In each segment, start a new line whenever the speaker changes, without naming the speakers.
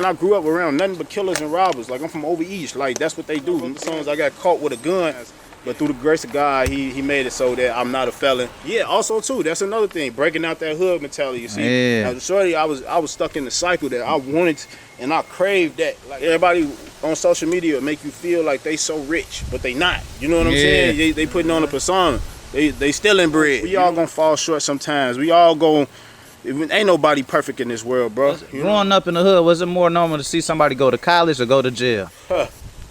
And I grew up around nothing but killers and robbers. Like, I'm from over east. Like, that's what they do. As soon as I got caught with a gun, but through the grace of God, he made it so that I'm not a felon. Yeah, also too, that's another thing, breaking out that hood mentality. You see,
Yeah.
as a shorty, I was stuck in the cycle that I wanted and I craved that. Like, everybody on social media make you feel like they so rich, but they not. You know what I'm saying? They putting on a persona. They stealing bread. We all gonna fall short sometimes. We all go. Ain't nobody perfect in this world, bro.
Growing up in the hood, was it more normal to see somebody go to college or go to jail?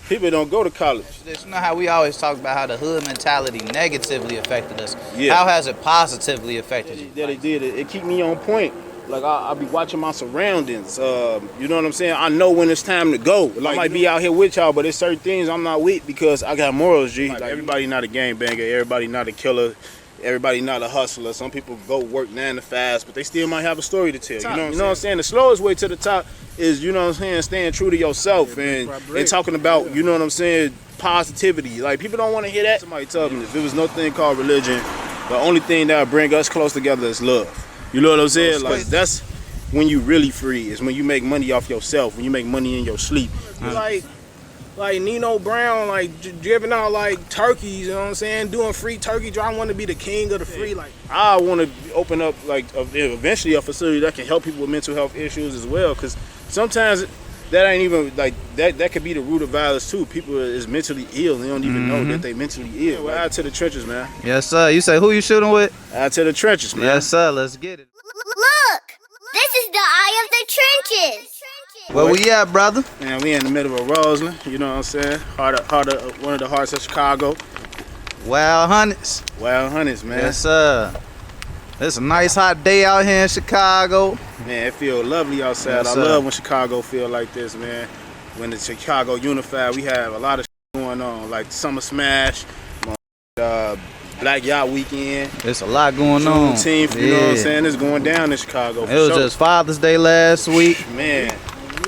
People don't go to college.
You know how we always talk about how the hood mentality negatively affected us.
Yeah.
How has it positively affected you?
Yeah, they did. It keep me on point. Like, I be watching my surroundings. You know what I'm saying? I know when it's time to go. Like, I might be out here with y'all, but there's certain things I'm not with because I got morals, G. Like, everybody not a gangbanger. Everybody not a killer. Everybody not a hustler. Some people go work 9 to 5, but they still might have a story to tell. You know what I'm saying? The slowest way to the top is, you know what I'm saying, staying true to yourself and talking about, you know what I'm saying, positivity. Like, people don't want to hear that. Somebody told me if there was no thing called religion, the only thing that would bring us close together is love. You know what I'm saying? Like, that's when you really free, is when you make money off yourself, when you make money in your sleep.
Like Nino Brown, like giving out like turkeys, you know what I'm saying? Doing free turkey drive. I want to be the king of the free. Like,
I want to open up like eventually a facility that can help people with mental health issues as well, because sometimes that ain't even like that could be the root of violence too. People is mentally ill and they don't even know that they mentally ill. Well, out to the trenches, man.
Yes, sir. You say who you shooting with?
Out to the trenches, man.
Yes, sir. Let's get it.
Look, this is the eye of the trenches.
Where we at, brother?
Man, we in the middle of Roseland, you know what I'm saying? Heart of one of the hearts of Chicago.
Wild Hunters.
Wild Hunters, man.
Yes, sir. It's a nice hot day out here in Chicago.
Man, it feel lovely outside.
Yes,
I
sir.
love when Chicago feel like this, man. When the Chicago unified, we have a lot of going on, like Summer Smash, Black Yacht Weekend.
There's a lot going on.
Juneteenth, you know what I'm saying? It's going down in Chicago.
It was just Father's Day last week.
Man,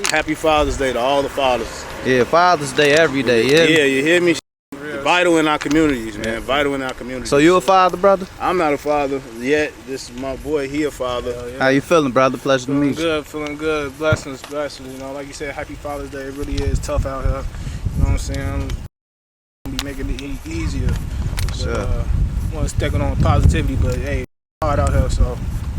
happy Father's Day to all the fathers.
Yeah, Father's Day every day.
Yeah, you hear me? Vital in our communities, man. Vital in our communities.
So you a father, brother?
I'm not a father yet. This is my boy. He a father.
How you feeling, brother? Pleasure to meet you.
feeling good. Blessings. You know, like you said, happy Father's Day. It really is tough out here. You know what I'm saying? I'm be making it easier.
Sure.
Want to stick it on positivity, but hey, hard out here. So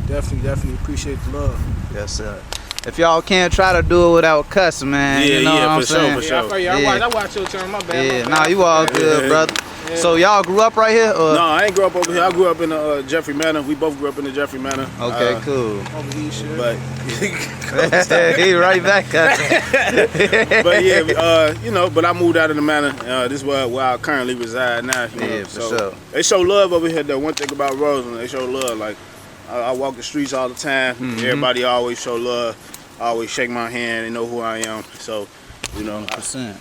definitely appreciate the love.
Yes, sir. If y'all can't try to do it without cussing, man, you know what I'm saying?
I watch your turn. My bad.
Yeah, nah, you all good, brother.
Yeah.
So y'all grew up right here? Or?
No, I ain't grew up over here. I grew up in the Jeffrey Manor. We both grew up in the Jeffrey Manor.
Okay, cool.
Over here, shit.
But
He right back at you.
but yeah, you know, but I moved out of the Manor. This is where I currently reside now. You know?
Yeah, for sure.
They show love over here. Though one thing about Roseland, they show love. Like I walk the streets all the time. Everybody always show love. I always shake my hand. They know who I am. So, you know.
100%.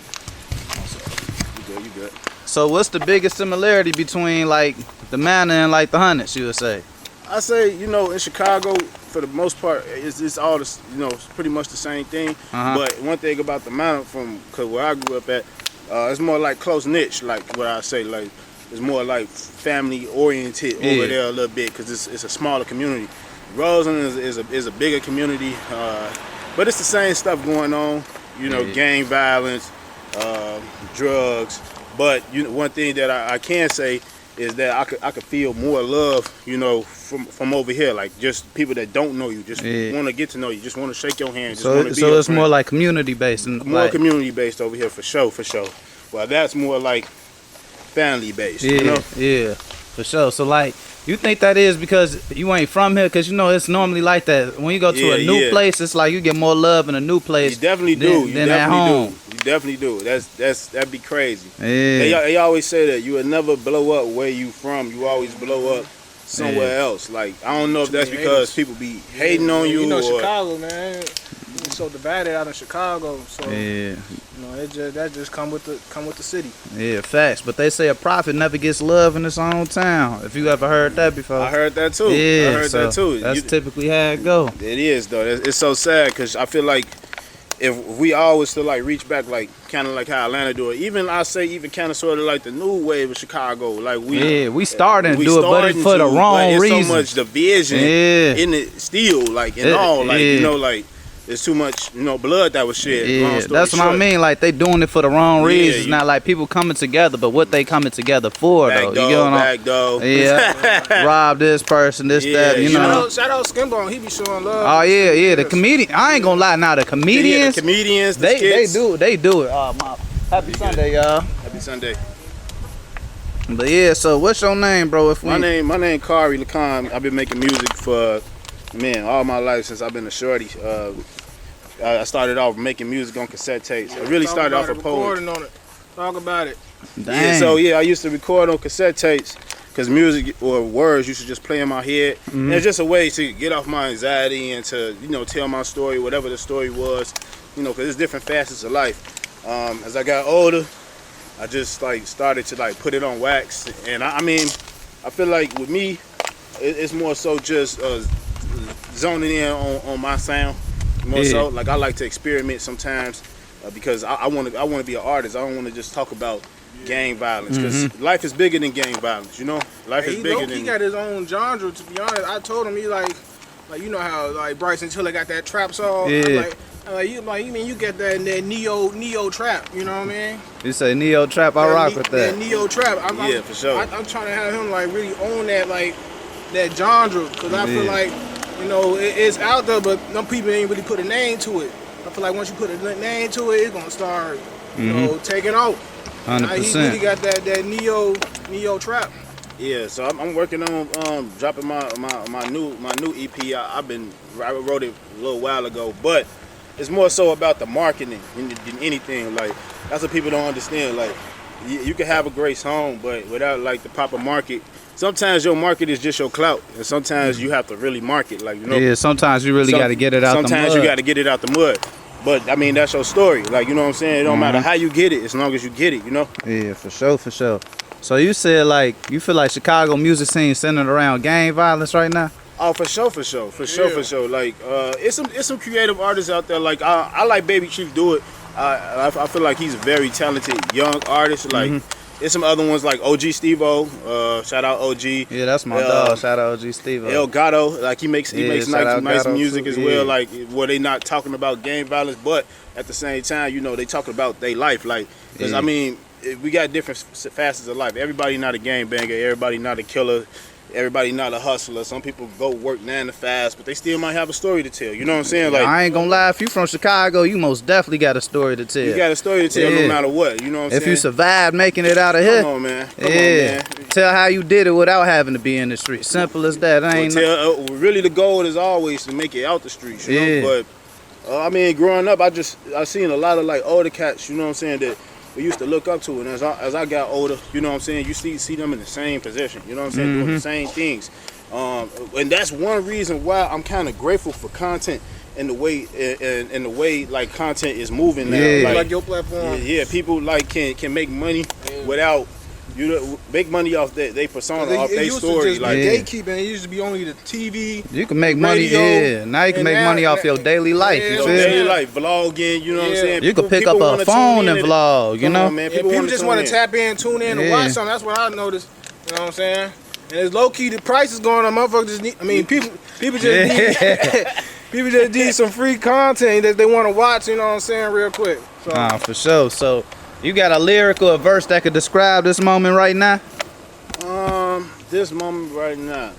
You good.
So what's the biggest similarity between like the Manor and like the Hunters, you would say?
I say, you know, in Chicago, for the most part, it's all the, you know, it's pretty much the same thing. But one thing about the Manor, cause where I grew up at, it's more like close niche, like what I say, like it's more like family oriented over there a little bit, cause it's a smaller community. Roseland is a bigger community, but it's the same stuff going on, you know, gang violence, drugs. But you know, one thing that I can say is that I could feel more love, you know, from over here. Like just people that don't know you, just want to get to know you, just want to shake your hand. Just
So,
be
so it's
friend.
more like community based.
More community based over here for sure. Well, that's more like family based.
Yeah,
you know?
yeah, for sure. So like, you think that is because you ain't from here? Because you know it's normally like that. When you go to a new place, it's like you get more love in a new place.
You definitely do.
Than at home.
You definitely do. That'd be crazy.
Yeah.
They always say that you would never blow up where you from. You always blow up somewhere else. Like I don't know if that's because people be hating on you.
You know,
or
Chicago, man. It's so divided out in Chicago. So you know, that just come with the city.
Yeah, facts. But they say a prophet never gets love in his own town. If you ever heard that before.
I heard that too.
Yeah,
I heard that too.
That's typically how it go.
It is though. It's so sad because I feel like if we always to like reach back, like kind of like how Atlanta do it. Even I say even kind of sort of like the new wave of Chicago. Like we
starting to do it, but it's for the wrong reason.
So much division in it still, like in all, like you know, like it's too much, blood that was shed.
Yeah, that's what I mean. Like they doing it for the wrong reasons. Not like people coming together, but what they coming together for though. You get what I'm saying? Yeah, rob this person, that.
Shout out Skimbo, he be showing love.
Oh yeah. The comedian. I ain't gonna lie. Now the comedians, they do it. Happy Sunday, y'all.
Happy Sunday.
But yeah, so what's your name, bro?
My name Carre, Lekan. I've been making music for all my life since I've been a shorty. I started off making music on cassette tapes. I really started off with poetry.
Talk about it.
Dang.
Yeah, I used to record on cassette tapes because music or words used to just play in my head. And it's just a way to get off my anxiety and to tell my story, whatever the story was. Because there's different facets of life. As I got older, I just started to put it on wax. And I feel like with me, it's more so just zoning in on my sound. More so, I like to experiment sometimes because I want to be an artist. I don't want to just talk about gang violence because life is bigger than gang violence. Life is bigger than.
He got his own genre. To be honest, I told him he like how Bryson Tiller got that trap song.
Yeah.
You get that neo trap. You know what I mean?
You say neo trap, I rock with that.
That neo trap.
For sure.
I'm trying to have him really own that that genre because I feel like. It's out there, but some people ain't really put a name to it. I feel like once you put a name to it, it's gonna start, taking off.
100%.
He really got that neo trap.
Yeah, so I'm working on dropping my new EP. I wrote it a little while ago, but it's more so about the marketing than anything. That's what people don't understand. You can have a great song, but without the proper market. Sometimes your market is just your clout, and sometimes you have to really market.
Yeah, sometimes you really got to get it out the mud.
Sometimes you got to get it out the mud. But, that's your story. You know what I'm saying? It don't matter how you get it, as long as you get it,
Yeah, for sure. So you said, you feel like Chicago music scene centered around gang violence right now?
Oh, for sure. It's some creative artists out there. I like Baby Chief Do It. I feel like he's a very talented young artist. There's some other ones like OG Steve-O. Shout out OG.
Yeah, that's my dog. Shout out OG Steve-O.
El Gato, he makes nice music as well. Where they not talking about gang violence, but at the same time, they talking about their life. Because we got different facets of life. Everybody not a gangbanger. Everybody not a killer. Everybody not a hustler. Some people go work 9 to 5, but they still might have a story to tell. You know what I'm saying?
I ain't gonna lie. If you from Chicago, you most definitely got a story to tell.
You got a story to tell no matter what. You know what I'm saying?
If you survived making it out of here,
come on, man.
Tell how you did it without having to be in the street. Simple as that.
Really, the goal is always to make it out the streets. You know? But growing up, I seen a lot of older cats. You know what I'm saying? That we used to look up to, and as I got older, you know what I'm saying, you see them in the same position, you know what I'm saying, doing the same things. And that's one reason why I'm kind of grateful for content and the way content is moving now.
Like your platform.
Yeah, people can make money without make money off they persona, off their story.
Gatekeeping. It used to be only the TV.
You can make money. Now you can make money off your daily life. You feel
daily life, vlogging. You know what I'm saying?
You can pick up a phone and vlog. You know,
man.
People just want to tap in, tune in, and watch something. That's what I noticed. You know what I'm saying? And it's low key. The price is going up. Motherfuckers just need. People just need. People just need some free content that they want to watch. You know what I'm saying? Real quick. So.
For sure. So. You got a lyric or a verse that could describe this moment right now?
This moment right now.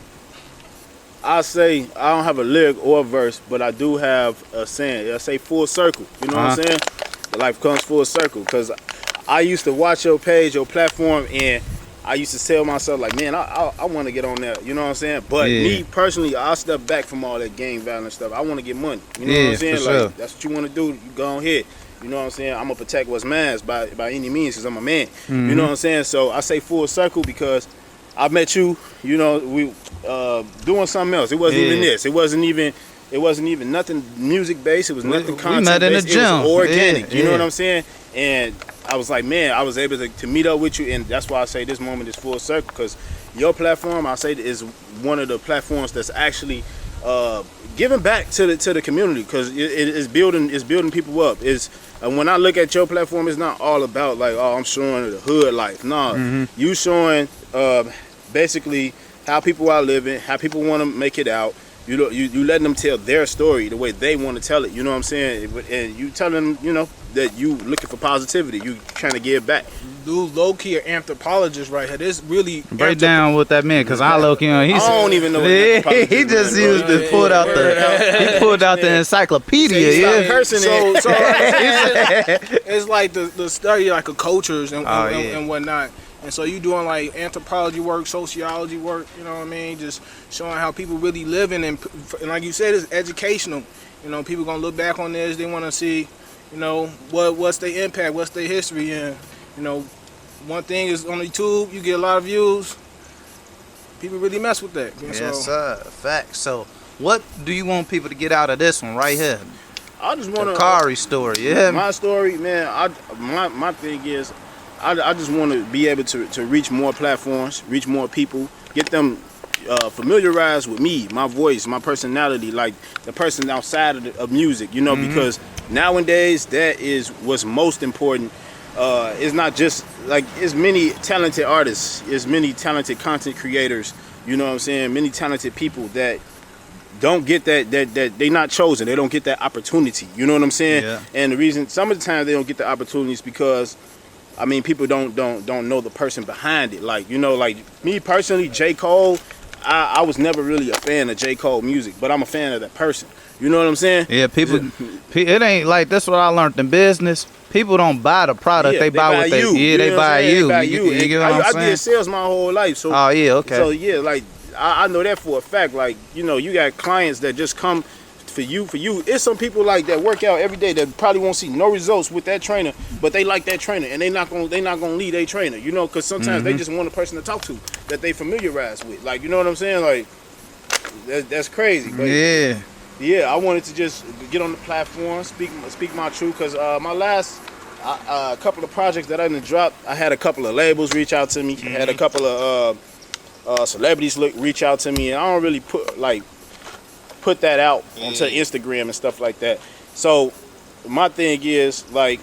I say I don't have a lyric or a verse, but I do have a saying. I say full circle. You know what I'm saying? Life comes full circle. Because I used to watch your page, your platform, and I used to tell myself, man, I want to get on there. You know what I'm saying? But me personally, I step back from all that gang violence stuff. I want to get money. You know what I'm saying?
For sure.
That's what you want to do. You go ahead. You know what I'm saying? I'm going to protect what's mine by any means because I'm a man. You know what I'm saying? So I say full circle because I met you, we doing something else. It wasn't even this. It wasn't even nothing music based. It was nothing content
met in
based.
the gym.
It was organic. You know what I'm saying? And I was like, man, I was able to meet up with you, and that's why I say this moment is full circle because your platform, I say, is one of the platforms that's actually giving back to the community because it's building people up. When I look at your platform, it's not all about I'm showing the hood life. No, you showing basically how people are living, how people want to make it out, You know, you letting them tell their story the way they want to tell it. You know what I'm saying? And you telling them, you know, that you looking for positivity. You trying to give back.
Dude, low key an anthropologist right here. This really
break down what that meant, cause I low key on.
I don't even know. What
he just used to pull out he pulled out the encyclopedia. Yeah,
so it's like the study like of cultures and whatnot. And so you doing like anthropology work, sociology work, you know what I mean? Just showing how people really living and like you said, it's educational. You know, people gonna look back on this. They want to see, you know, what's their impact, what's their history, and you know, one thing is on YouTube, you get a lot of views. People really mess with that.
Yes, sir. Facts. So, what do you want people to get out of this one right here?
I just want
the Carre story. Yeah,
my story, man. My thing is, I just want to be able to reach more platforms, reach more people, get them familiarized with me, my voice, my personality, like the person outside of music, you know, because nowadays that is what's most important. It's not just like, it's many talented artists, it's many talented content creators, you know what I'm saying, many talented people that don't get that they not chosen, they don't get that opportunity, you know what I'm saying?
Yeah.
And the reason some of the time they don't get the opportunities because I mean, people don't know the person behind it. Like, you know, like me personally, J. Cole, I was never really a fan of J. Cole music, but I'm a fan of that person. You know what I'm saying?
Yeah, people, it ain't like, that's what I learned in business. People don't buy the product, they buy what
you.
They buy you. You get what I'm saying?
I did sales my whole life. So,
oh, yeah, okay.
So, yeah, like, I know that for a fact. Like, you know, you got clients that just come for you. It's some people like that work out every day that probably won't see no results with that trainer, but they like that trainer and they not gonna leave their trainer, you know, because sometimes they just want a person to talk to that they familiarized with, like, you know what I'm saying? Like, that's crazy. But yeah, I wanted to just get on the platform, speak my truth, because my last couple of projects that I done dropped, I had a couple of labels reach out to me, I had a couple of celebrities reach out to me, and I don't really put that out onto Instagram and stuff like that. So my thing is, like,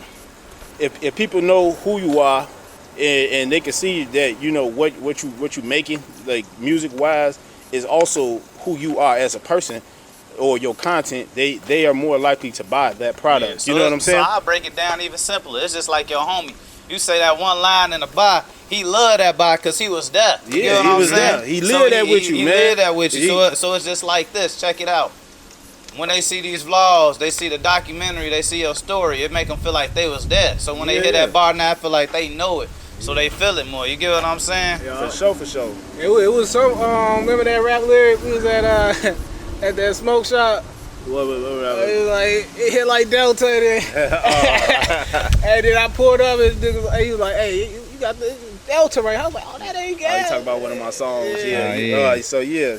if people know who you are and they can see that, you know, what you making, like music wise, is also who you are as a person or your content, they are more likely to buy that product. Yeah, so you know what I'm saying?
So I'll break it down even simpler. It's just like your homie. You say that one line in the bar, he loved that bar because he was there.
Yeah, you know he was there. He lived that with you, man.
He lived that with you. So it's just like this. Check it out. When they see these vlogs, they see the documentary, they see your story, it make them feel like they was there. So when they hit that bar now, I feel like they know it. So they feel it more. You get what I'm saying?
Yeah.
For sure.
It was some, remember that rap lyric? We was at that smoke shop.
What
it was like, it hit like Delta and then I pulled up and he was like, hey, you got the Delta right? I was like, oh, that ain't gas.
You talking about one of my songs. Yeah. So yeah,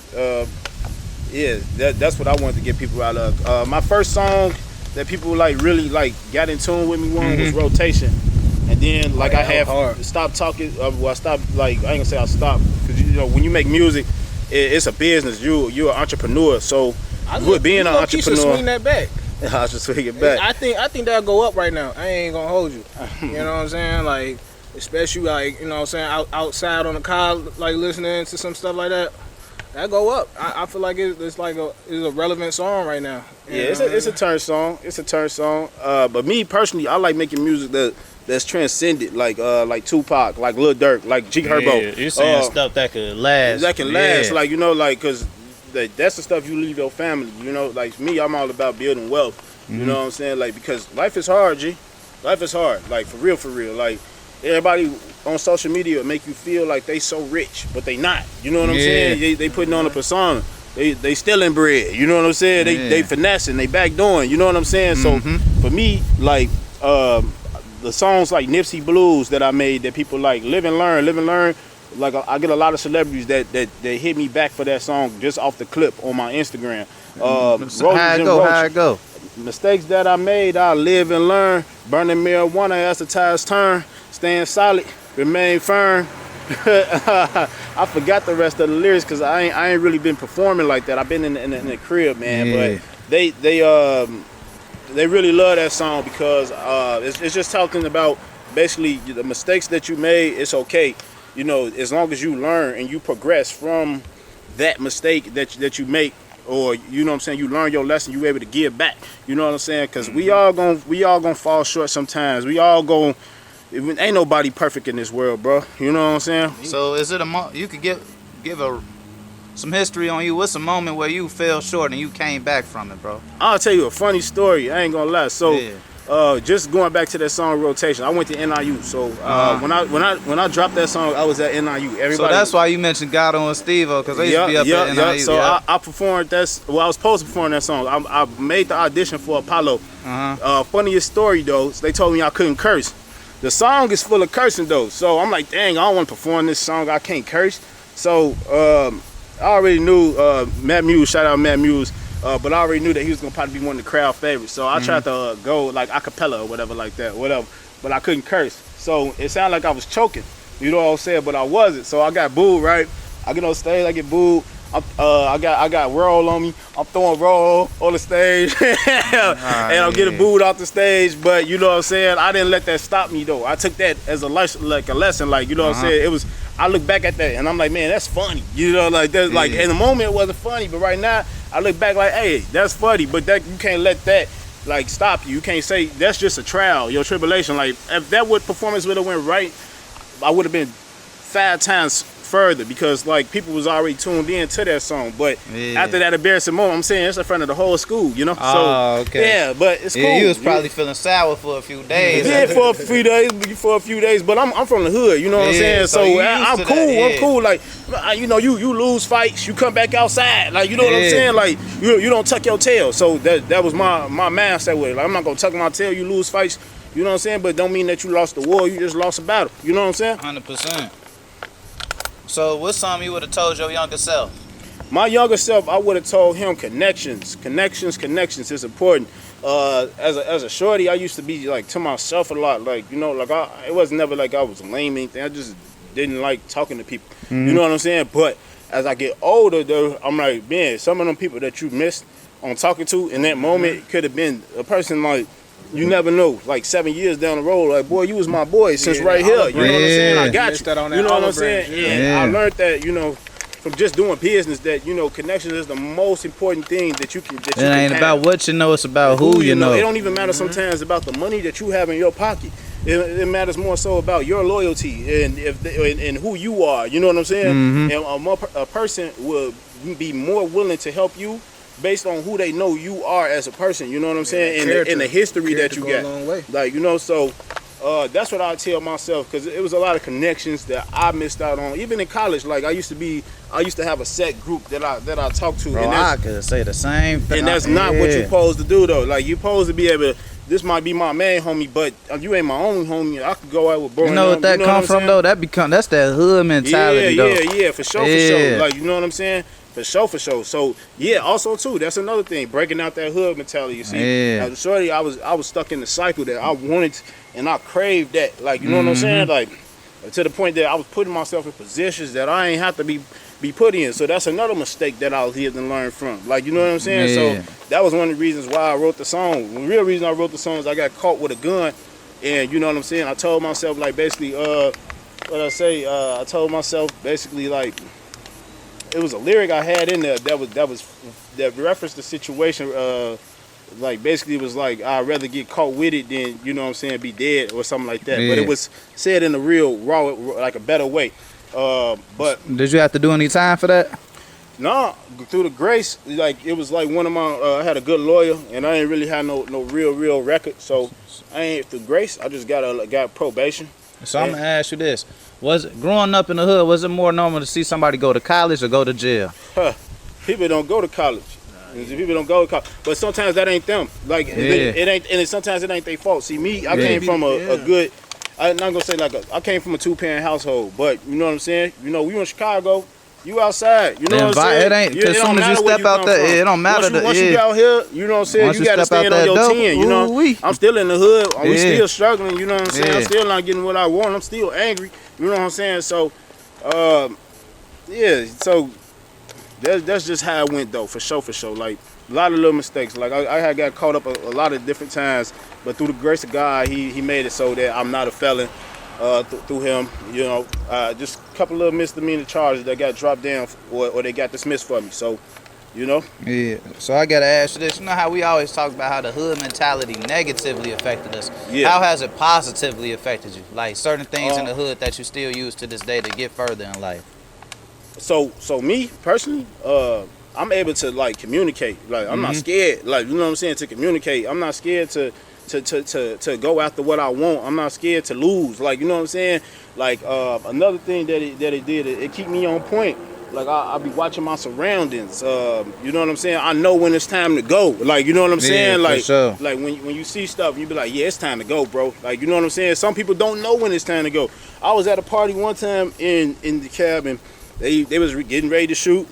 that's what I wanted to get people out of. My first song that people like really like got in tune with me was Rotation, and then like I have stopped talking. I stopped, like, I ain't gonna say I stopped, because you know when you make music, it's a business. You're an entrepreneur, so being an entrepreneur,
you should swing that back.
I should swing it back.
I think that'll go up right now. I ain't gonna hold you. You know what I'm saying? Like, especially like, you know what I'm saying, outside on the car, like listening to some stuff like that. That go up. I feel like it's a relevant song right now.
Yeah, it's a turn song. It's a turn song. But me personally, I like making music that's transcended, like Tupac, like Lil Durk, like G Herbo.
Yeah, you're saying stuff that could last.
That can last, like, you know, like, cause that's the stuff you leave your family. You know, like me, I'm all about building wealth. You know what I'm saying? Like, because life is hard, G. Life is hard. Like, for real. Like, everybody on social media make you feel like they so rich, but they not. You know what I'm saying? They putting on a persona. They stealing bread. You know what I'm saying? They finessing. They backdooring. You know what I'm saying? So for me, like, the songs like Nipsey Blues that I made that people like, Live and Learn. Like, I get a lot of celebrities that hit me back for that song just off the clip on my Instagram.
How it go?
Mistakes that I made, I live and learn. Burning marijuana as the tides turn. Staying solid, remain firm. I forgot the rest of the lyrics because I ain't really been performing like that. I've been in the crib, man. Yeah. But they really love that song because it's just talking about basically the mistakes that you made. It's okay, you know, as long as you learn and you progress from that mistake that you make or you know what I'm saying, you learn your lesson, you able to give back. You know what I'm saying? Because we all gonna fall short sometimes. We all gonna, ain't nobody perfect in this world, bro. You know what I'm saying?
So is it you could give some history on you? What's a moment where you fell short and you came back from it, bro?
I'll tell you a funny story. I ain't gonna lie. So.
Yeah.
Just going back to that song Rotation, I went to NIU. So when I dropped that song, I was at NIU. Everybody. So
that's why you mentioned Gatto and Steve-O, because they used to be up at NIU.
So I performed that. Well, I was supposed to perform that song. I made the audition for Apollo. Funniest story though, they told me I couldn't curse. The song is full of cursing though. So I'm like, dang, I don't want to perform this song. I can't curse. So I already knew Matt Muse. Shout out Matt Muse. But I already knew that he was gonna probably be one of the crowd favorites. So I tried to go like a cappella or whatever like that, whatever. But I couldn't curse. So it sounded like I was choking. You know what I'm saying? But I wasn't. So I got booed, right? I get on stage, I get booed. I got roll on me. I'm throwing roll on the stage. And I'm getting booed off the stage. But you know what I'm saying? I didn't let that stop me though. I took that as a lesson, like you know what I'm saying? It was, I look back at that and I'm like, man, that's funny. You know, like that's like in the moment it wasn't funny, but right now I look back like, hey, that's funny, but that you can't let that like stop you. You can't say that's just a trial, your tribulation. Like if that performance would have went right, I would have been 5 times further because like people was already tuned in to that song. But after that embarrassing moment, I'm saying it's in front of the whole school, you know. Yeah, but it's cool.
You was probably feeling sour for a few days.
Yeah, for a few days. But I'm from the hood, you know what I'm saying. So I'm cool. I'm cool. Like you know, you lose fights, you come back outside. Like you know what I'm saying. Like you don't tuck your tail. So that was my mindset with it. Like I'm not gonna tuck my tail. You lose fights, you know what I'm saying. But don't mean that you lost the war. You just lost a battle. You know what I'm saying.
100%. So what's something you would have told your younger self?
My younger self, I would have told him connections is important. As a shorty, I used to be like to myself a lot, like you know, like it was never like I was lame or anything. I just didn't like talking to people. You know what I'm saying? But as I get older, though, I'm like, man, some of them people that you missed on talking to in that moment could have been a person like. You never know, like 7 years down the road, like, boy, you was my boy since right here. You know what I'm saying? I got you. You know what I'm saying? And I learned that, you know, from just doing business, that, you know, connection is the most important thing that you can It
ain't about what you know, it's about who you know.
It don't even matter sometimes about the money that you have in your pocket. It matters more so about your loyalty and and who you are. You know what I'm saying? And a person will be more willing to help you based on who they know you are as a person, you know what I'm saying, and the history that you got. Like, you know, so that's what I tell myself, because it was a lot of connections that I missed out on. Even in college, like I used to have a set group that I talked to.
Bro,
and
I could say the same thing.
And that's not what you're supposed to do though. Like you're supposed to be able to, this might be my main homie, but you ain't my only homie. I could go out with bro.
You know what that come from though? That's that hood mentality though.
Yeah, for sure. Like, you know what I'm saying? For sure. So yeah, also too, that's another thing, breaking out that hood mentality. You see, as a shorty, I was stuck in the cycle that I wanted and I craved that. Like, you know what I'm saying? Like to the point that I was putting myself in positions that I ain't have to be put in. So that's another mistake that I was here to learn from. Like, you know what I'm saying? So that was one of the reasons why I wrote the song. The real reason I wrote the song is I got caught with a gun, and you know what I'm saying? I told myself like basically I told myself basically like, it was a lyric I had in there that referenced the situation. Like basically it was like, I'd rather get caught with it than, you know what I'm saying, be dead or something like that. But it was said in a real raw, like a better way. But
did you have to do any time for that?
No, through the grace, like it was like one of my I had a good lawyer and I ain't really had no real record. So I ain't through grace. I just got probation.
So I'm gonna ask you this: was it, growing up in the hood, was it more normal to see somebody go to college or go to jail?
People don't go to college. People don't go to college, but sometimes that ain't them. Like it ain't, and sometimes it ain't their fault. See me, I came from a good. I'm not gonna say I came from a 2-parent household, but you know what I'm saying. You know, we in Chicago. You outside, you know what I'm saying?
It ain't, as soon as you step out there, it don't matter.
Once you out here, you know what I'm saying, you gotta stand on your 10, you know? I'm still in the hood, we still struggling, you know what I'm saying? I'm still not getting what I want, I'm still angry, you know what I'm saying? So, so that's just how it went though, for sure. Like, a lot of little mistakes. Like, I had got caught up a lot of different times, but through the grace of God, he made it so that I'm not a felon. Through him, you know, just a couple of misdemeanor charges that got dropped down or they got dismissed for me. So You know?
Yeah. So I gotta ask you this. You know how we always talk about how the hood mentality negatively affected us.
Yeah.
How has it positively affected you? Like certain things in the hood that you still use to this day to get further in life.
So me personally, I'm able to like communicate. Like I'm not scared. Like you know what I'm saying, to communicate. I'm not scared to go after what I want. I'm not scared to lose. Like you know what I'm saying. Like another thing that it did, it keep me on point. Like I be watching my surroundings. You know what I'm saying. I know when it's time to go. Like you know what I'm saying.
For
Like
sure.
like when you see stuff, you be like, yeah, it's time to go, bro. Like you know what I'm saying. Some people don't know when it's time to go. I was at a party one time in the cabin. They was getting ready to shoot,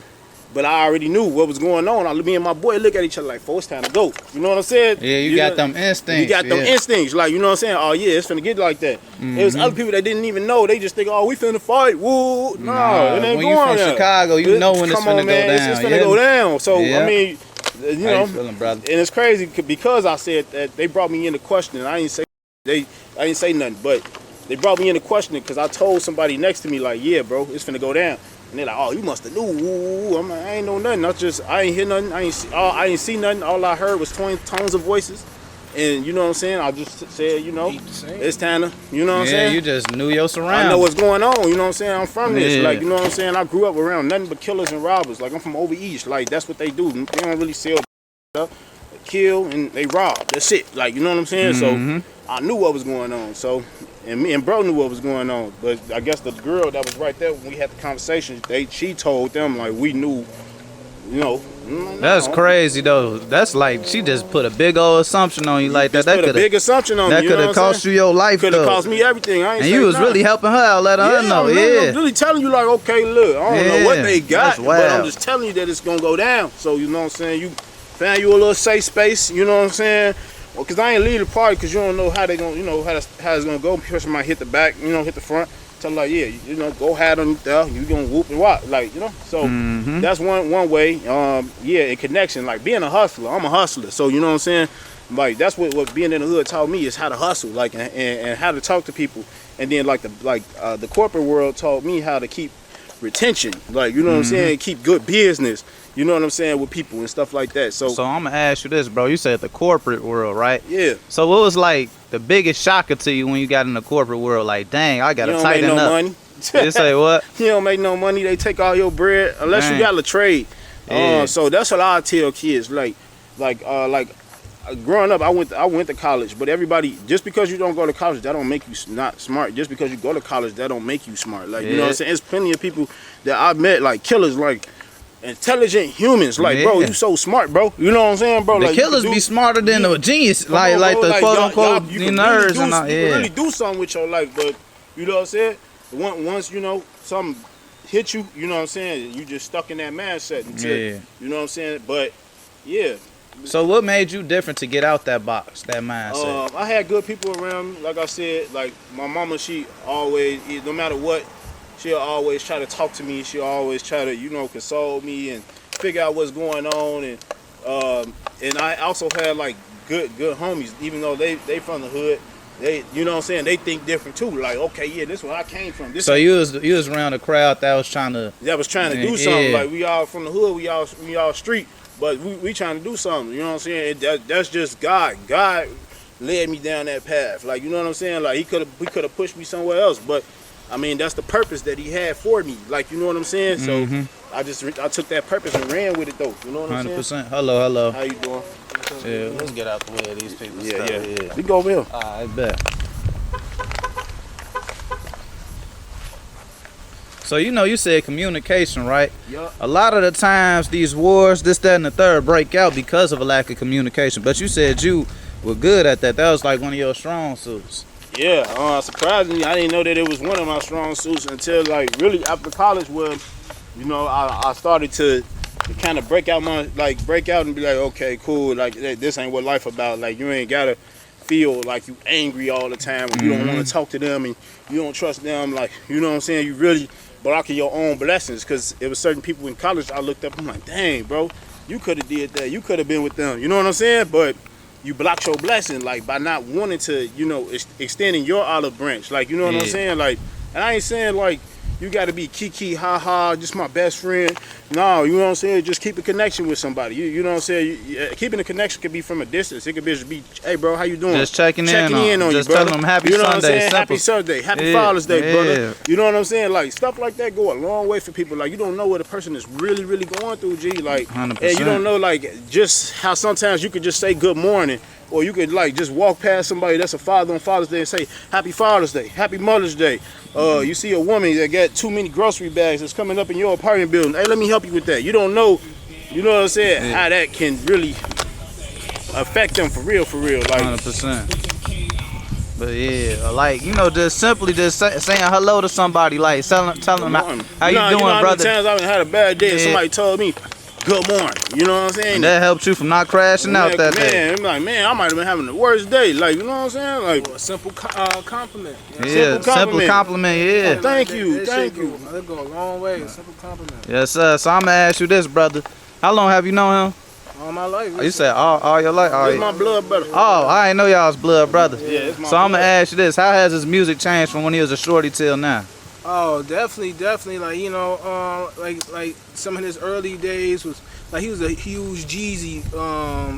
but I already knew what was going on. Me and my boy look at each other like, it's time to go. You know what I'm saying?
Yeah, you got them instincts.
You got them instincts. Like, you know what I'm saying? Oh, yeah, it's finna get like that. There was other people that didn't even know. They just think, oh, we finna fight. Woo. No, it ain't
when
going
you from
there.
Chicago, you know when it's finna go down.
It's finna go down. So,
Yeah.
I mean, you know.
How you feeling, brother?
And it's crazy because I said that they brought me into question. I didn't say nothing, but they brought me into question because I told somebody next to me, like, yeah, bro, it's finna go down. And they're like, oh, you must have knew. I'm like, I ain't know nothing. I ain't hear nothing. I ain't see nothing. All I heard was tones of voices. And you know what I'm saying? I just said, you know, it's time to, you know what I'm saying?
Yeah, you just knew your surroundings.
I know what's going on. You know what I'm saying? I'm from this.
Yeah.
Like, you know what I'm saying? I grew up around nothing but killers and robbers. Like, I'm from over east. Like, that's what they do. They don't really sell stuff. They kill and they rob. That's it. Like, you know what I'm saying? So I knew what was going on. So, and me and bro knew what was going on. But I guess the girl that was right there when we had the conversation, she told them, like, we knew, you know.
That's crazy though. That's like she just put a big old assumption on you like that. That
could a big assumption on
that
me.
could have cost you your life.
Could have cost me everything. I ain't
and you was really helping her out, letting her know.
I'm really telling you, like, okay, look, I don't know what they got, but I'm just telling you that it's gonna go down. So you know what I'm saying? You found you a little safe space. You know what I'm saying? Well, cause I ain't leave the party because you don't know how they gonna, you know, how it's gonna go. Person might hit the back, you know, hit the front. Tell like, yeah, you know, go hide on there. You gonna whoop and walk, like, you know. So that's one way. Yeah, in connection, like being a hustler. I'm a hustler, so you know what I'm saying. Like that's what being in the hood taught me is how to hustle, like, and how to talk to people. And then like the corporate world taught me how to keep retention, like, you know what I'm saying, keep good business. You know what I'm saying, with people and stuff like that. So
I'm gonna ask you this, bro. You said the corporate world, right?
Yeah.
So what was like the biggest shocker to you when you got in the corporate world? Like, dang, I gotta tighten up.
Money.
You say what?
You don't make no money. They take all your bread unless you got a trade.
Yeah.
So that's what I tell kids. Like growing up, I went to college, but everybody, just because you don't go to college, that don't make you not smart. Just because you go to college, that don't make you smart. Like, you know what I'm saying? There's plenty of people that I met, like killers, like intelligent humans. Like, bro, you so smart, bro. You know what I'm saying, bro?
The
like,
killers be smarter than the genius, like the quote unquote nerds and all.
You can really do something with your life, but you know what I'm saying? Once you know something hit you, you know what I'm saying? You just stuck in that mindset until you know what I'm saying. But yeah.
So what made you different to get out that box, that mindset?
I had good people around me. Like I said, like my mama, she always, no matter what, she'll always try to talk to me. She'll always try to, you know, console me and figure out what's going on. And I also had like good homies, even though they from the hood. They, you know what I'm saying, they think different too. Like, okay, yeah, this is where I came from.
So you was around a crowd that was trying to
do something. Like, we all from the hood, we all street, but we trying to do something. You know what I'm saying? That's just God. God led me down that path. Like, you know what I'm saying? Like, he could have pushed me somewhere else, but I mean, that's the purpose that he had for me. Like, you know what I'm saying? So I took that purpose and ran with it though. You know what I'm saying?
100%. Hello.
How you doing?
Yeah, let's get out the way of these people.
Yeah. We go over here.
I bet. So, you know, you said communication, right?
Yup.
A lot of the times these wars, this, that, and the third break out because of a lack of communication. But you said you were good at that. That was like one of your strong suits.
Yeah, surprisingly, I didn't know that it was one of my strong suits until like really after college, where, you know, I started to kind of break out and be like, okay, cool, like this ain't what life about. Like, you ain't gotta feel like you angry all the time and you don't want to talk to them and you don't trust them. Like, you know what I'm saying? You really blocking your own blessings, because it was certain people in college I looked up, I'm like, dang, bro, you could have did that. You could have been with them. You know what I'm saying? But you blocked your blessing, like, by not wanting to, you know, extending your olive branch. Like, you know what I'm saying? Like, and I ain't saying like you got to be kiki, ha ha, just my best friend. No, you know what I'm saying? Just keep a connection with somebody. You know what I'm saying? Keeping a connection could be from a distance. It could be, hey, bro, how you doing?
Just checking in on
you,
just
brother.
telling them happy
you know
Sunday.
What I'm saying?
Simple.
Happy Sunday. Happy Father's Day, brother. You know what I'm saying? Like, stuff like that go a long way for people. Like, you don't know what a person is really, really going through, G. Like,
100%.
And you don't know, like, just how sometimes you could just say good morning. Or you could like just walk past somebody that's a father on Father's Day and say, Happy Father's Day, Happy Mother's Day. You see a woman that got too many grocery bags that's coming up in your apartment building. Hey, let me help you with that. You don't know, you know what I'm saying, how that can really affect them for real, like
100%. But yeah, like, you know, just simply just saying hello to somebody, like telling them how you doing,
you know how
brother.
many times I've had a bad day and somebody told me, good morning. You know what I'm saying?
And that helped you from not crashing out that day.
I'm like, man, I might have been having the worst day. Like, you know what I'm saying? Like
a simple compliment.
Yeah, simple compliment. Yeah.
Oh, thank you.
That go a long way. Simple compliment.
Yes, sir. So I'm gonna ask you this, brother. How long have you known him?
All my life.
You said all your life.
It's my blood brother.
Oh, I ain't know y'all was blood brothers.
Yeah, it's my
So I'm
blood.
gonna ask you this: how has his music changed from when he was a shorty till now?
Oh, definitely. Like, you know, like some of his early days was like he was a huge Jeezy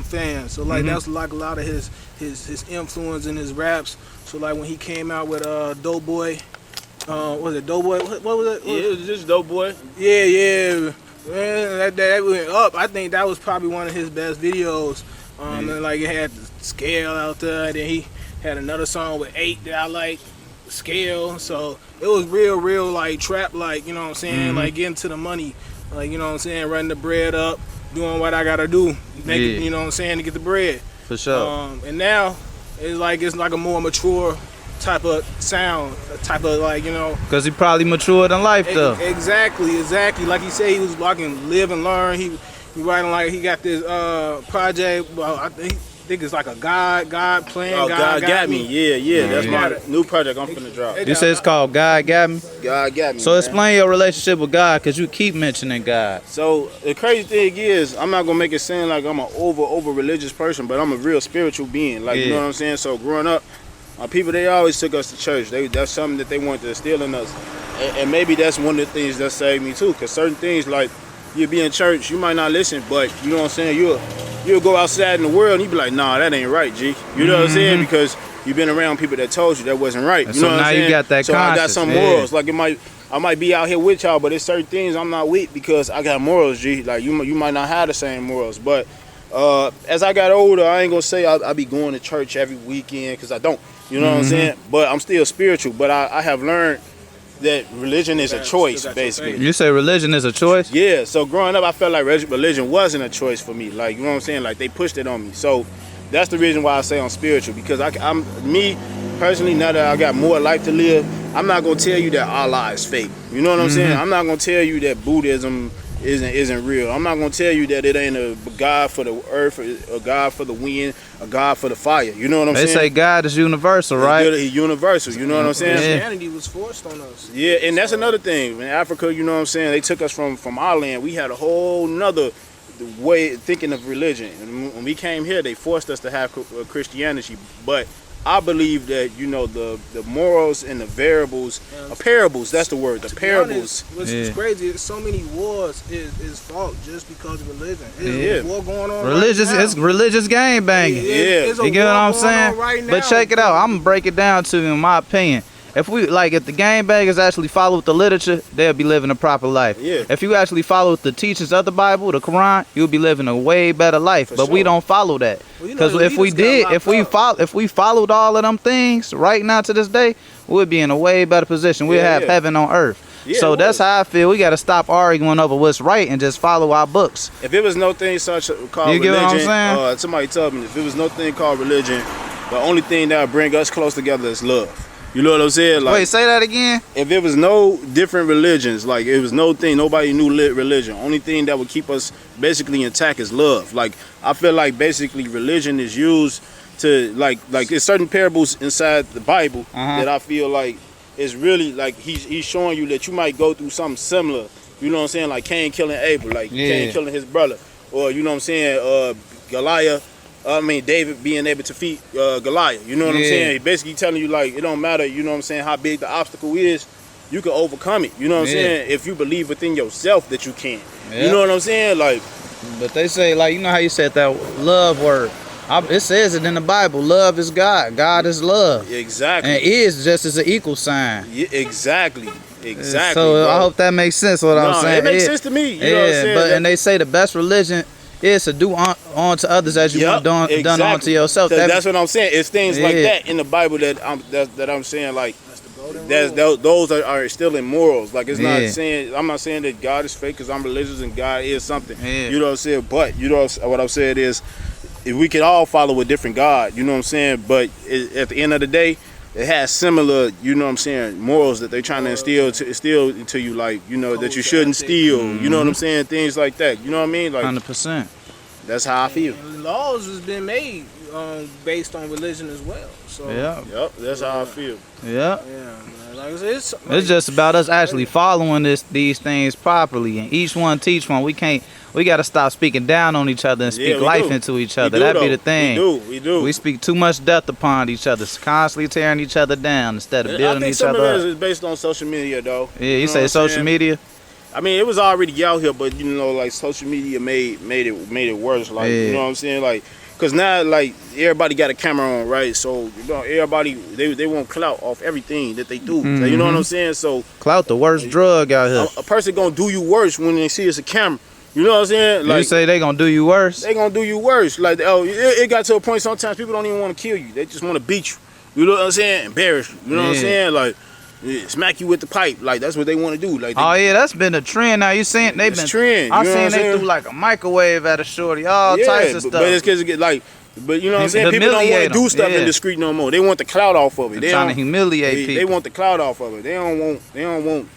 fan. So like that's like a lot of his influence in his raps. So like when he came out with Doughboy, was it Doughboy? What was it?
Yeah, it was just Doughboy.
Yeah. Man, that went up. I think that was probably one of his best videos. And like it had the scale out there. And then he had another song with 8 that I like. Scale, so it was real like trap, like, you know what I'm saying, like getting to the money, like, you know what I'm saying, running the bread up, doing what I gotta do, you know what I'm saying, to get the bread.
For sure.
And now it's like a more mature type of sound, type of, like, you know,
Cause he probably matured in life though.
Exactly. Like he said, he was fucking live and learn. He writing like he got this project. Well, I think it's like a God plan.
Oh, God got me. Yeah. That's my new project I'm finna drop.
You said it's called God Got Me.
God got me.
So explain your relationship with God, cause you keep mentioning God.
So the crazy thing is, I'm not gonna make it seem like I'm an over religious person, but I'm a real spiritual being. Like, you know what I'm saying? So growing up, my people, they always took us to church. That's something that they wanted to instill in us. And maybe that's one of the things that saved me too. Cause certain things, like, you'll be in church, you might not listen, but you know what I'm saying, you'll go outside in the world and you be like, nah, that ain't right, G. You know what I'm saying? Because you've been around people that told you that wasn't right. You
So
know what
now
I'm saying?
you got that
so I got
conscience,
some morals. Like, I might be out here with y'all, but there's certain things I'm not with because I got morals, G. Like, you might not have the same morals. But as I got older, I ain't gonna say I be going to church every weekend, because I don't. You know what I'm saying? But I'm still spiritual. But I have learned that religion is a choice, basically.
You say religion is a choice?
Yeah, so growing up, I felt like religion wasn't a choice for me. Like, you know what I'm saying? Like, they pushed it on me. So that's the reason why I say I'm spiritual, because I'm me personally, now that I got more life to live, I'm not gonna tell you that Allah is fake. You know what I'm saying? I'm not gonna tell you that Buddhism isn't real. I'm not gonna tell you that it ain't a God for the earth, a God for the wind, a God for the fire. You know what I'm saying?
They say God is universal, right?
He's universal. You know what I'm saying?
Christianity was forced on us.
Yeah, and that's another thing. In Africa, you know what I'm saying, they took us from our land. We had a whole nother way of thinking of religion. And when we came here, they forced us to have Christianity. But I believe that, you know, the morals and the parables, that's the word, the parables.
What's crazy is so many wars is fought just because of religion. There's a war going on
It's religious game banging. You get what I'm saying?
Right now.
But check it out. I'm gonna break it down to you in my opinion. If the game bangers actually followed the literature, they'll be living a proper life.
Yeah.
If you actually follow the teachings of the Bible, the Quran, you'll be living a way better life. But we don't follow that. Because if we followed all of them things right now to this day, we'd be in a way better position. We'd have heaven on earth.
Yeah,
so that's how I feel. We got to stop arguing over what's right and just follow our books.
If it was no thing such called
You
religion,
get what I'm saying?
Somebody told me, if it was no thing called religion, the only thing that would bring us close together is love. You know what I'm saying? Like,
Wait, say that again?
If there was no different religions, like it was no thing, nobody knew religion. Only thing that would keep us basically intact is love. Like, I feel like basically religion is used to like there's certain parables inside the Bible that I feel like is really like he's showing you that you might go through something similar. You know what I'm saying? Like Cain killing Abel, like Cain killing his brother, or you know what I'm saying? David being able to defeat Goliath. You know what I'm saying? He basically telling you, like, it don't matter, you know what I'm saying, how big the obstacle is. you can overcome it. You know what I'm saying? If you believe within yourself that you can.
Yeah.
You know what I'm saying? Like,
but they say, like, you know how you said that love word. It says it in the Bible. Love is God. God is love.
exactly.
And is just as an equal sign.
Yeah, exactly. Exactly.
So
bro.
I hope that makes sense. What I'm saying.
It makes sense to me. You know what I'm saying?
But and they say the best religion is to do on to others as you want done unto yourself.
That's what I'm saying. It's things like that in the Bible that I'm saying, like, those are still in morals. Like, it's not saying, I'm not saying that God is fake because I'm religious and God is something. You know what I'm saying? But you know what I'm saying is, if we could all follow a different God, you know what I'm saying? But at the end of the day, it has similar, you know what I'm saying, morals that they're trying to instill into you, like, you know, that you shouldn't steal, you know what I'm saying, things like that, you know what I mean? Like,
100%.
That's how I feel.
And laws has been made based on religion as well. So
Yep, that's how I feel.
Yeah.
Man. Like, it's
just about us actually following these things properly, and each one teach one. We got to stop speaking down on each other and speak life into each other. That'd be the thing.
We do.
We speak too much death upon each other, constantly tearing each other down instead of building each other up.
I think some of it is based on social media, though.
Yeah, you say social media?
I mean, it was already out here, but, you know, like, social media made it worse. Like, you know what I'm saying? Like, because now, like, everybody got a camera on, right? So, you know, everybody, they want clout off everything that they do. So, you know what I'm saying? So
clout the worst drug out here.
A person gonna do you worse when they see it's a camera. You know what I'm saying? Like,
you say they gonna do you worse?
They gonna do you worse. Like, it got to a point sometimes people don't even want to kill you. They just want to beat you. You know what I'm saying? Embarrass you. You know what I'm saying? Like, smack you with the pipe. Like, that's what they want to do. Like, that's been
a trend. Now you saying they've been
trend.
I'm saying they threw like a microwave at a shorty, all types of stuff.
But it's because it get like, but you know what I'm saying? People don't want to do stuff in the street no more. They want the clout off of it. They
trying to humiliate people.
They want the clout off of it. They don't want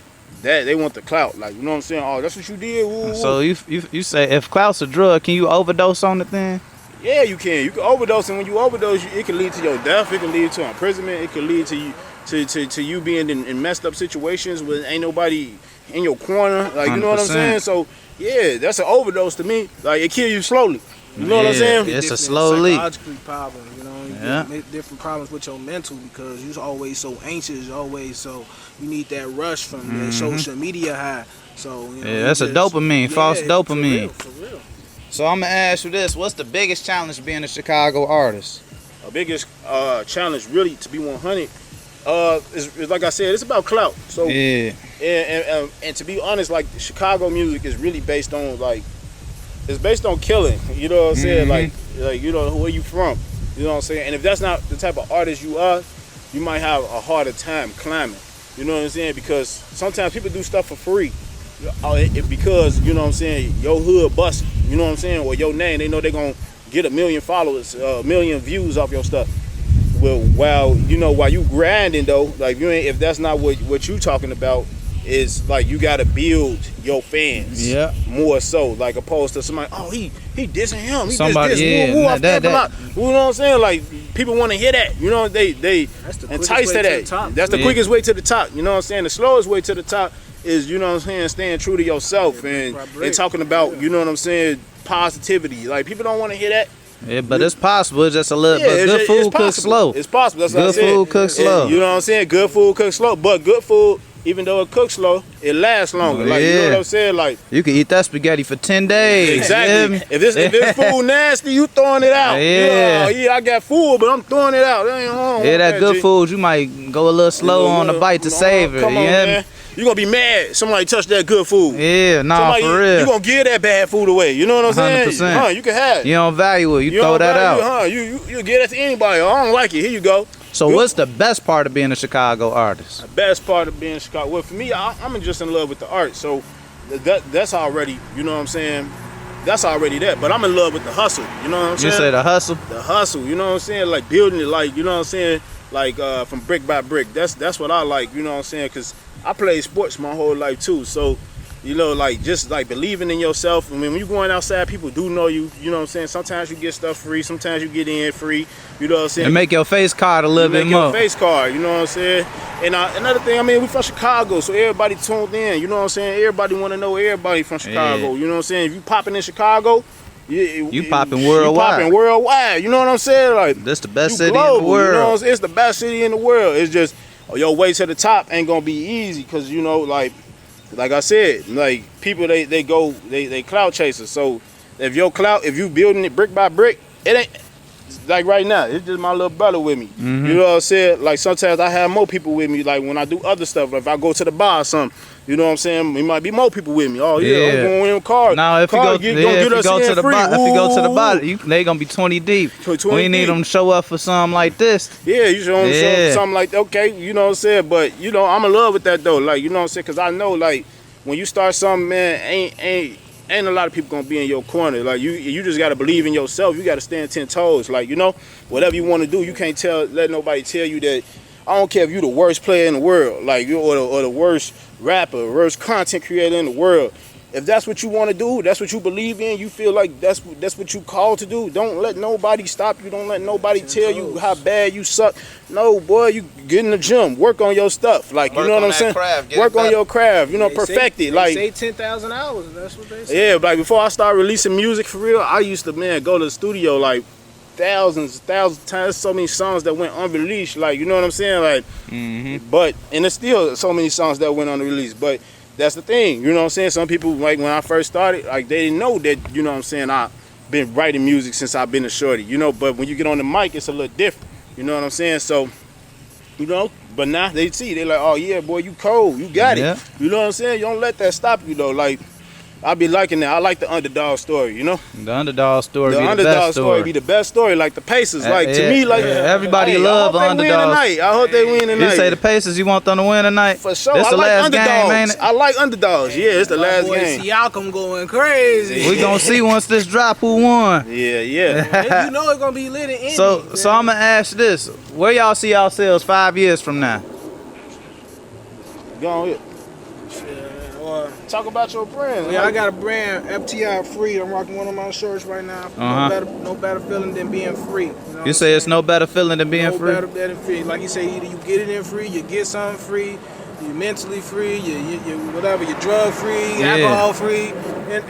that. They want the clout. Like, you know what I'm saying? Oh, that's what you did. Woo, woo.
So you say if clout's a drug, can you overdose on the thing?
Yeah, you can. You can overdose, and when you overdose, it can lead to your death. It can lead to imprisonment. It can lead to you. To you being in messed up situations where ain't nobody in your corner, like, you know what I'm saying? So yeah, that's an overdose to me. Like, it kill you slowly. You know what I'm saying?
It's a slow leak.
Psychologically problems, you know. You get different problems with your mental because you're always so anxious. You need that rush from the social media high. So you know,
that's a dopamine, false dopamine.
For real.
So I'm gonna ask you this: what's the biggest challenge being a Chicago artist?
A biggest challenge, really, to be 100. Is like I said, it's about clout. So and to be honest, like, Chicago music is really based on, like, it's based on killing. You know what I'm saying? Like you know, where you from? You know what I'm saying? And if that's not the type of artist you are, you might have a harder time climbing. You know what I'm saying? Because sometimes people do stuff for free. Because, you know what I'm saying, your hood busting. You know what I'm saying? Or your name, they know they're gonna get 1 million followers, 1 million views off your stuff. Well, while you grinding though, like, you ain't, if that's not what you talking about, is like, you gotta build your fans more so, like, opposed to somebody, oh, he dissing him, he
somebody,
this, woo, off that, you know what I'm saying? Like, people want to hear that, you know, they entice to that. That's the quickest way to the top. You know what I'm saying? The slowest way to the top is, you know what I'm saying, staying true to yourself and talking about, you know what I'm saying, positivity. Like, people don't want to hear that.
Yeah, but it's possible. It's just a little. But good food cooks slow.
It's possible. That's what I said.
Good food cooks slow.
You know what I'm saying? Good food cooks slow. But good food, even though it cooks slow, it lasts longer. Like, you know what I'm saying? Like,
you can eat that spaghetti for 10 days.
Exactly. If this food nasty, you throwing it out. I got food, but I'm throwing it out.
That good food, you might go a little slow on the bite to savor.
Come on, man. You gonna be mad somebody touch that good food.
For real.
You gonna give that bad food away. You know what I'm saying?
100%.
You can have it.
You don't value it. You throw that out.
You give that to anybody. I don't like it. Here you go.
So what's the best part of being a Chicago artist?
The best part of being Chicago, well, for me, I'm just in love with the art. So that's already, you know what I'm saying? That's already that. But I'm in love with the hustle. You know what I'm saying?
You say the hustle?
The hustle. You know what I'm saying? Like, building it, like, you know what I'm saying? Like, from brick by brick. That's what I like. You know what I'm saying? Because I played sports my whole life too, so, you know, like, just like believing in yourself. I mean, when you're going outside, people do know you. You know what I'm saying? Sometimes you get stuff free, sometimes you get in free. You know what I'm saying?
And make your face card a little bit more.
Make your face card. You know what I'm saying? And another thing, I mean, we from Chicago, so everybody tuned in. You know what I'm saying? Everybody want to know everybody from Chicago. You know what I'm saying? If you popping in Chicago, you
popping worldwide.
You popping worldwide. You know what I'm saying? Like,
this the best city in the world.
You know what I'm saying? It's the best city in the world. It's just, your way to the top ain't gonna be easy, cause you know, like I said, like people they clout chasers. So if you building it brick by brick, it ain't like right now. It's just my little brother with me. You know what I'm saying? Like sometimes I have more people with me. Like when I do other stuff, like if I go to the bar or something, you know what I'm saying? It might be more people with me. Oh yeah, I'm going in cars.
Now if you go to the bar, they gonna be 20 deep. 20 we need them to show up for something like this.
Yeah, you show them for something like that. Okay, you know what I'm saying? But you know, I'm in love with that though. Like you know what I'm saying? Cause I know like when you start something, man, ain't a lot of people gonna be in your corner. Like you just gotta believe in yourself. You gotta stand 10 toes. Like you know, whatever you want to do, you can't let nobody tell you that. I don't care if you the worst player in the world, like you or the worst rapper, worst content creator in the world. If that's what you want to do, that's what you believe in, you feel like that's what you called to do. Don't let nobody stop you. Don't let nobody tell you how bad you suck. No, boy, you get in the gym, work on your stuff. Like you know what I'm saying? Work on your craft. You know, perfect it. Like
say 10,000 hours. That's what they say.
Yeah, like before I started releasing music for real, I used to go to the studio like thousands of times. So many songs that went unreleased. Like you know what I'm saying? Like, but and there's still so many songs that went unreleased. But that's the thing, you know what I'm saying? Some people, like when I first started, like they didn't know that, you know what I'm saying, I've been writing music since I've been a shorty, you know, but when you get on the mic, it's a little different, you know what I'm saying? So, you know, but now they see, they like, oh yeah, boy, you cold, you got it. You know what I'm saying? You don't let that stop you though, like, I be liking that. I like the underdog story, you know?
The underdog story
be the best story. Be the best story, like the Pacers. Like, to me, like...
everybody love the underdogs.
I hope they win tonight.
You say the Pacers, you want them to win tonight?
For sure.
This
I
the
like
last
underdogs.
game, ain't it?
I like underdogs. Yeah, it's the last game.
Siakam going crazy.
We gonna see once this drop who won.
Yeah.
You know it's gonna be lit in Indy.
So I'm gonna ask this. Where y'all see yourselves 5 years from now?
Go on here. Talk about your brand.
Yeah, I got a brand, FTI Free. I'm rocking one of my shirts right now. No better feeling than being free.
You say it's no better feeling than being free?
No better than free. Like you say, either you get it in free, you get something free, you're mentally free, you whatever, you're drug free, alcohol free, and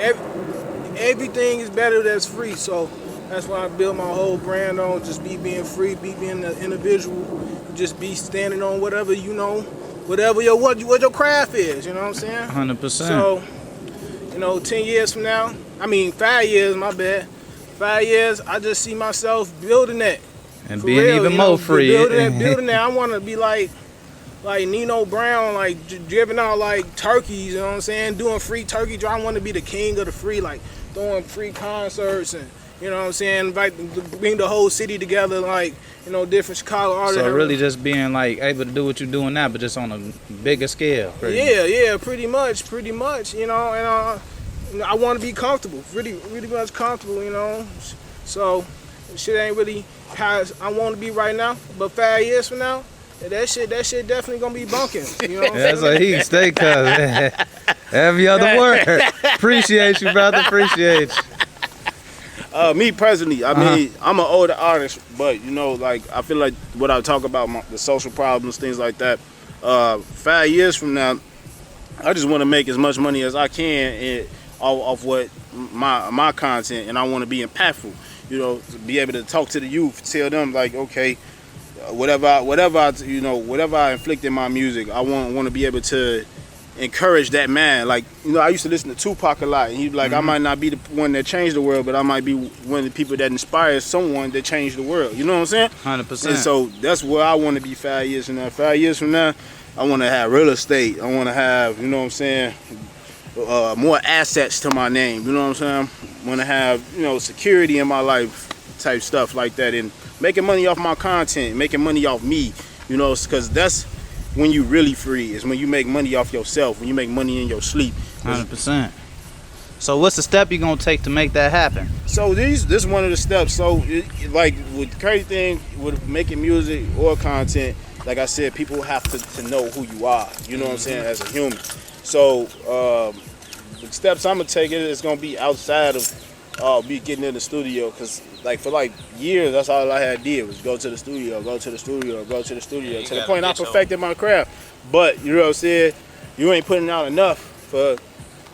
everything is better that's free. So that's why I built my whole brand on just being free, being an individual, just be standing on whatever you know. Whatever what your craft is, you know what I'm saying?
100%.
So, you know, 10 years from now, 5 years, my bad. 5 years, I just see myself building that.
And being even more free.
Building that. I want to be like Nino Brown, like giving out like turkeys, you know what I'm saying? Doing free turkey drive. I want to be the king of the free, like throwing free concerts and, you know what I'm saying, bring the whole city together, like, you know, different Chicago artists.
So really just being like able to do what you're doing now, but just on a bigger scale.
Yeah, pretty much, you know, and I want to be comfortable, really much comfortable, you know. So shit ain't really how I want to be right now, but 5 years from now, that shit definitely gonna be bunking. You know what
That's what he stay cousin. Every other word. Appreciate you, brother. Appreciate you.
Me personally, I mean, I'm an older artist, but you know, like I feel like what I talk about, the social problems, things like that. 5 years from now, I just want to make as much money as I can off what my content, and I want to be impactful. You know, to be able to talk to the youth, tell them like, okay, whatever I inflict in my music, I want to be able to encourage that man. Like, you know, I used to listen to Tupac a lot, and he'd be like, I might not be the one that changed the world, but I might be one of the people that inspires someone that changed the world. You know what I'm saying?
100%.
And so that's where I want to be 5 years from now. 5 years from now, I want to have real estate. I want to have, you know what I'm saying, more assets to my name. You know what I'm saying? I want to have, you know, security in my life, type stuff like that, and making money off my content, making money off me. You know, because that's when you really free, is when you make money off yourself, when you make money in your sleep.
100%. So what's the step you're gonna take to make that happen?
So this is one of the steps. So like with the crazy thing with making music or content, like I said, people have to know who you are. You know what I'm saying, as a human. So the steps I'm gonna take is gonna be outside of me getting in the studio, because like for like years, that's all I did was go to the studio, to the point I perfected my craft. But you know what I'm saying, you ain't putting out enough for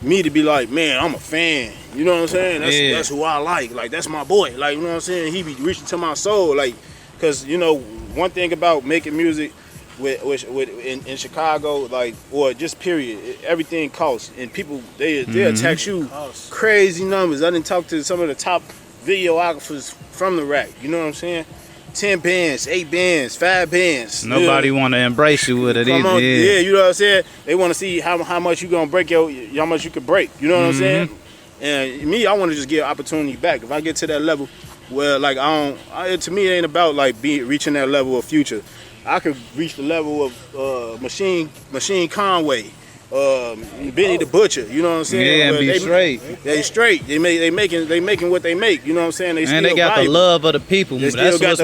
me to be like, man, I'm a fan. You know what I'm saying? That's who I like that's my boy. Like, you know what I'm saying? He be reaching to my soul, like, because you know, one thing about making music, in Chicago, like, or just period, everything costs, and people they tax you crazy numbers. I didn't talk to some of the top videographers from the rack. You know what I'm saying? 10 bands, 8 bands, 5 bands.
Nobody want to embrace you with it either.
Yeah, you know what I'm saying? They want to see how much you gonna break how much you could break. You know what I'm saying? And me, I want to just give opportunity back. If I get to that level where like to me it ain't about like reaching that level of Future. I could reach the level of Machine Conway, Benny the Butcher. You know what I'm saying?
Yeah, and be straight.
They straight. They making what they make. You know what I'm saying?
And they got the love of the people. That's what's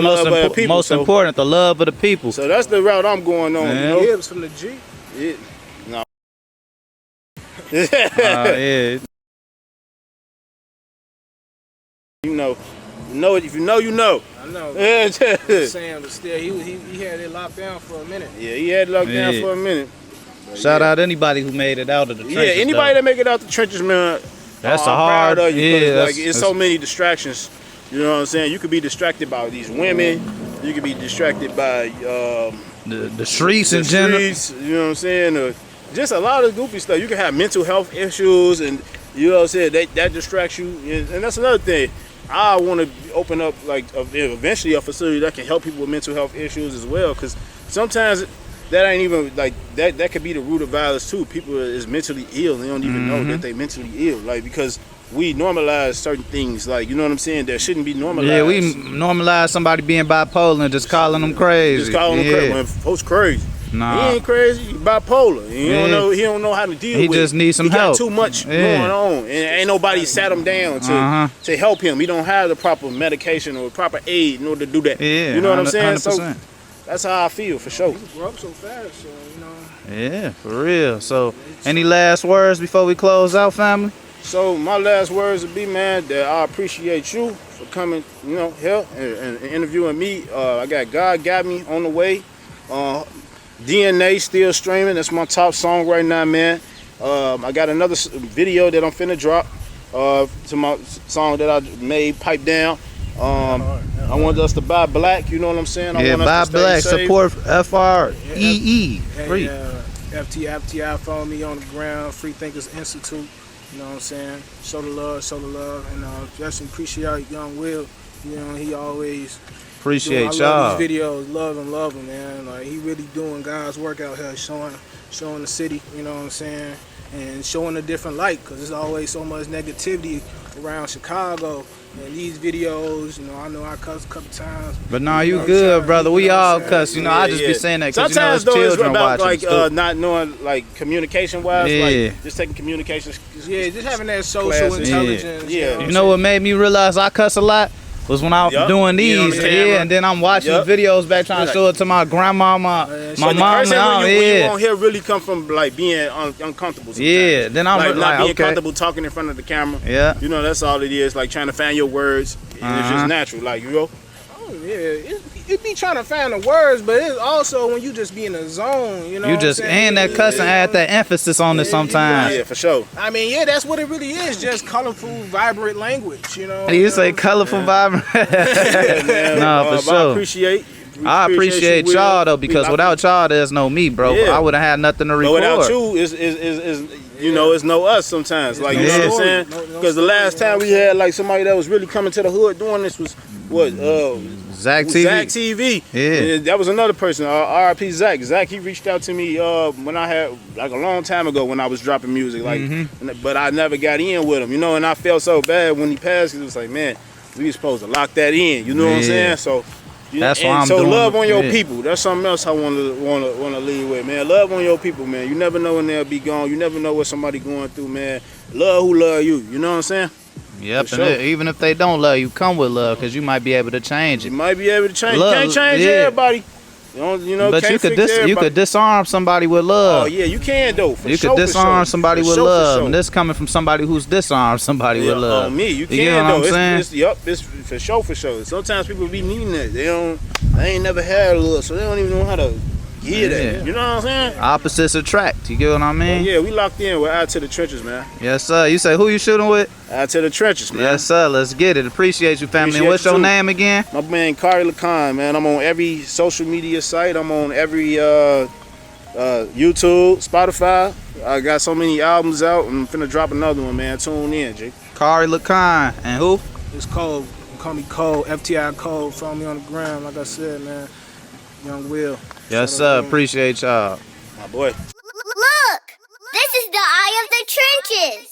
most important. The love of the people.
So that's the route I'm going on.
Man.
You know?
Gibbs from the G.
Yeah. No.
Yeah.
You know it. If you know, you know.
I know.
Yeah.
Sam, but still, he had it locked down for a minute.
Yeah, he had it locked down for a minute. But
Shout out anybody who made it out of the trenches.
Yeah, anybody that make it out the trenches, man.
That's
I'm
hard.
proud of you,
Yeah,
like it's so many distractions. You know what I'm saying? You could be distracted by these women. You could be distracted by
the streets in general.
You know what I'm saying? Just a lot of goofy stuff. You can have mental health issues, and you know what I'm saying. That distracts you, and that's another thing. I want to open up like eventually a facility that can help people with mental health issues as well, because sometimes that ain't even like that could be the root of violence too. People is mentally ill and they don't even know that they mentally ill, like because we normalize certain things, like, you know what I'm saying, that shouldn't be normalized.
Yeah, we normalize somebody being bipolar and just calling them crazy.
Just calling them crazy. When folks crazy.
Nah.
He ain't crazy. He bipolar. He don't know how to deal with it.
He just needs some
He
help.
got too much going on, and ain't nobody sat him down to help him. He don't have the proper medication or proper aid in order to do that.
Yeah,
you know what I'm saying?
100%.
So that's how I feel, for sure.
He grew up so fast, so you know.
Yeah, for real. So, any last words before we close out, family?
So my last words would be, man, that I appreciate you for coming, you know, here and interviewing me. I got God Got Me on the way. DNA still streaming. That's my top song right now, man. I got another video that I'm finna drop to my song that I made, Pipe Down. I want us to buy black, you know what I'm saying? I want
buy
us to stay
black,
safe.
support FREE. Free.
FTI, follow me on the ground, Free Thinkers Institute. You know what I'm saying? Show the love, and just appreciate Young Will. You know, he always
Appreciate
I
y'all.
love these videos, love him, man. Like, he really doing God's work out here, showing the city. You know what I'm saying? And showing a different light, because there's always so much negativity around Chicago. And these videos, you know I cuss a couple times.
But nah, you good, brother. We all cuss. You know, I just be saying that because, you know, it's children
about,
watching.
Like, not knowing, like, communication-wise, like, just taking communication.
Yeah, just having that social
classes.
intelligence.
Yeah.
You know what made me realize I cuss a lot? Was when I was doing these, and then I'm watching videos back trying to show it to my grandma, my mom.
When you won't hear really come from like being uncomfortable sometimes.
Yeah, then I'm
like not being
okay.
comfortable talking in front of the camera.
Yeah,
you know, that's all it is. Like trying to find your words. And it's just natural. Like, you know.
Oh yeah, it be trying to find the words, but it's also when you just be in a zone. You know,
you just and that cussing add that emphasis on it sometimes.
Yeah, for sure.
I mean, yeah, that's what it really is. Just colorful, vibrant language. You know.
You say colorful, vibrant. No, for sure. I appreciate y'all though, because without y'all, there's no me, bro.
Yeah.
I would have had nothing to record.
But without you, is you know, it's no us sometimes. Like, you know what I'm saying? Because the last time we had like somebody that was really coming to the hood doing this was what?
Zach TV.
Zach TV.
Yeah.
And that was another person. RIP Zach. Zach, he reached out to me when I had like a long time ago when I was dropping music. Like, but I never got in with him, you know. And I felt so bad when he passed. It was like, man, we were supposed to lock that in. You know what I'm saying? So.
That's why I'm
so
doing
love on your
it.
people. That's something else I want to lead with, man. Love on your people, man. You never know when they'll be gone. You never know what somebody going through, man. Love who love you. You know what I'm saying?
Yep, and even if they don't love you, come with love, because you might be able to change it.
You might be able to change.
Love,
you can't change everybody. You know,
but
can't
you could disarm somebody with love.
Oh yeah, you can though. For
you
sure,
could disarm somebody with love.
Sure.
And this coming from somebody who's disarmed somebody with love.
On me, you can
get what
though.
I'm saying?
It's for sure, for sure. Sometimes people be needing that. They ain't never had love, so they don't even know how to hear that. You know what I'm saying?
Opposites attract. You get what I mean?
Yeah, we locked in. We're out to the trenches, man.
Yes, sir. You say who you shooting with?
Out to the trenches, man.
Yes, sir. Let's get it. Appreciate you, family.
Appreciate
What's
you
your
too.
name again?
My man Carre, Lekan, man. I'm on every social media site. I'm on every YouTube, Spotify. I got so many albums out. I'm finna drop another one, man. Tune in, G.
Carre Lekan. And who?
It's Cole. Call me Cole, FTI Cole. Follow me on the gram, like I said, man. Young Will.
Yes, sir. Appreciate y'all.
My boy.
Look! This is the eye of the trenches.